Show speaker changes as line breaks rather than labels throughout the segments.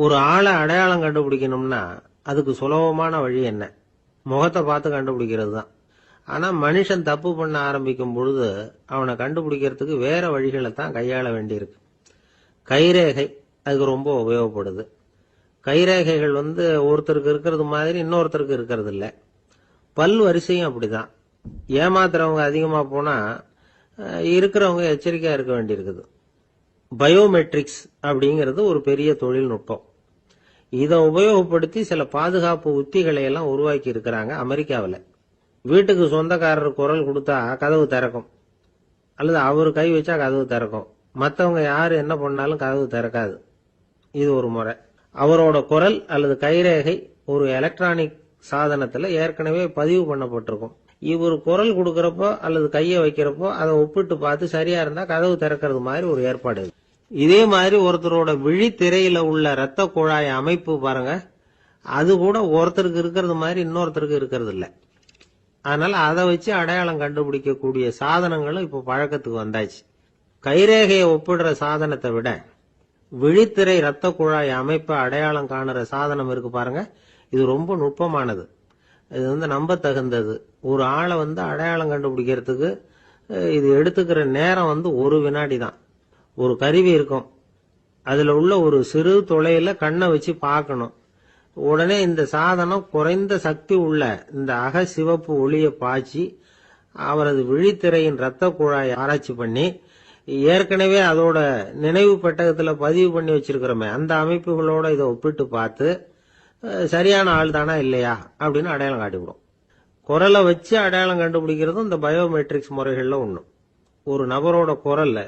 ஒரு ஆளை அடையாளம் கண்டுபிடிக்கணும்னா அதுக்கு சுலபமான வழி என்ன? முகத்தை பார்த்து கண்டுபிடிக்கிறது தான். ஆனா மனுஷன் தப்பு பண்ண ஆரம்பிக்கும் பொழுது அவனை கண்டுபிடிக்கிறதுக்கு வேற வழிகளை தான் கையாள வேண்டியிருக்கு. கைரேகை அதுக்கு ரொம்ப உபயோகப்படுது. கைரேகைகள் ஒருத்தருக்கு இருக்கிறது மாதிரி இன்னொருத்தருக்கு இருக்கிறது இல்ல. பல் வரிசையும் அப்படிதான். ஏமாத்துறவங்க அதிகமா போனா இருக்கிறவங்க எச்சரிக்கையா இருக்க வேண்டியிருக்குது. பயோமெட்ரிக்ஸ் அப்படிங்கிறது ஒரு பெரிய தொழில்நுட்பம். இதை உபயோகப்படுத்தி சில பாதுகாப்பு உத்திகளை எல்லாம் உருவாக்கி இருக்கிறாங்க அமெரிக்காவில். வீட்டுக்கு சொந்தக்காரர் குரல் கொடுத்தா கதவு திறக்கும், அல்லது அவர் கை வச்சா கதவு திறக்கும். மற்றவங்க யாரு என்ன பண்ணாலும் கதவு திறக்காது. இது ஒரு முறை. அவரோட குரல் அல்லது கைரேகை ஒரு எலக்ட்ரானிக் சாதனத்துல ஏற்கனவே பதிவு பண்ணப்பட்டிருக்கும். இவர் குரல் கொடுக்கறப்போ அல்லது கையை வைக்கிறப்போ அதை ஒப்பிட்டு பார்த்து சரியா இருந்தா கதவு திறக்கிறது மாதிரி ஒரு ஏற்பாடு. இதே மாதிரி ஒருத்தரோட விழித்திரையில உள்ள இரத்த குழாய் அமைப்பு பாருங்க, அது கூட ஒருத்தருக்கு இருக்கிறது மாதிரி இன்னொருத்தருக்கு இருக்கிறது இல்ல. அதனால அதை வச்சு அடையாளம் கண்டுபிடிக்கக்கூடிய சாதனங்களும் இப்ப பழக்கத்துக்கு வந்தாச்சு. கைரேகையை ஒப்பிடுற சாதனத்தை விட விழித்திரை இரத்த குழாய் அமைப்பை அடையாளம் காணுற சாதனம் இருக்கு பாருங்க, இது ரொம்ப நுட்பமானது. இது நம்ப தகுந்தது. ஒரு ஆளை அடையாளம் கண்டுபிடிக்கிறதுக்கு இது எடுத்துக்கிற நேரம் ஒரு வினாடி தான். ஒரு கருவி இருக்கும், அதுல உள்ள ஒரு சிறு துளையில கண்ணை வச்சு பார்க்கணும். உடனே இந்த சாதனம் குறைந்த சக்தி உள்ள இந்த அகசிவப்பு ஒளியை பாய்ச்சி அவரது விழித்திரையின் இரத்த குழாயை ஆராய்ச்சி பண்ணி ஏற்கனவே அதோட நினைவு பெட்டகத்துல பதிவு பண்ணி வச்சிருக்கிறோமே அந்த அமைப்புகளோட இதை ஒப்பிட்டு பார்த்து சரியான ஆள் தானா இல்லையா அப்படின்னு அடையாளம் காட்டிவிடும். குரலை வச்சு அடையாளம் கண்டுபிடிக்கிறதும் இந்த பயோமெட்ரிக்ஸ் முறைகள்ல ஒண்ணு. ஒரு நபரோட குரல்ல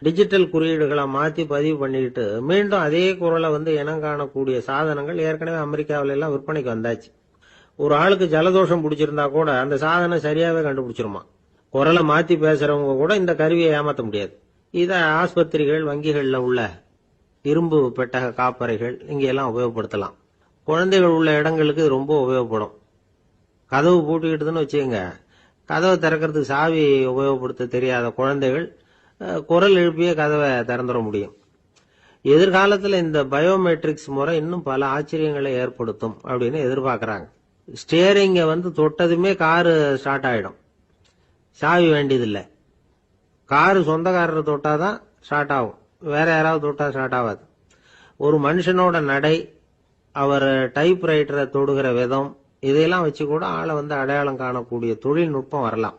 டிஜிட்டல் குறியீடுகளை மாத்தி பதிவு பண்ணிக்கிட்டு மீண்டும் அதே குரலை இனம் காணக்கூடிய சாதனங்கள் ஏற்கனவே அமெரிக்காவில எல்லாம் விற்பனைக்கு வந்தாச்சு. ஒரு ஆளுக்கு ஜலதோஷம் பிடிச்சிருந்தா கூட அந்த சாதனம் சரியாவே கண்டுபிடிச்சிருமா. குரலை மாத்தி பேசுறவங்க கூட இந்த கருவியை ஏமாத்த முடியாது. இத ஆஸ்பத்திரிகள், வங்கிகள்ல உள்ள இரும்பு பெட்டக காப்பறைகள் இங்கெல்லாம் உபயோகப்படுத்தலாம். குழந்தைகள் உள்ள இடங்களுக்கு இது ரொம்ப உபயோகப்படும். கதவு பூட்டிக்கிட்டுதுன்னு வச்சுக்கோங்க, கதவை திறக்கிறதுக்கு சாவி உபயோகப்படுத்த தெரியாத குழந்தைகள் குரல் எழுப்பிய கதவை திறந்துட முடியும். எதிர்காலத்தில் இந்த பயோமெட்ரிக்ஸ் முறை இன்னும் பல ஆச்சரியங்களை ஏற்படுத்தும் அப்படின்னு எதிர்பார்க்கறாங்க. ஸ்டியரிங்க தொட்டதுமே காரு ஸ்டார்ட் ஆயிடும், சாவி வேண்டியதில்லை. காரு சொந்தக்காரர் தொட்டாதான் ஸ்டார்ட் ஆகும், வேற யாராவது தொட்டா ஸ்டார்ட் ஆகாது. ஒரு மனுஷனோட நடை, அவர் டைப் ரைட்டரை தொடுகிற விதம், இதையெல்லாம் வச்சு கூட ஆளை அடையாளம் காணக்கூடிய தொழில்நுட்பம் வரலாம்.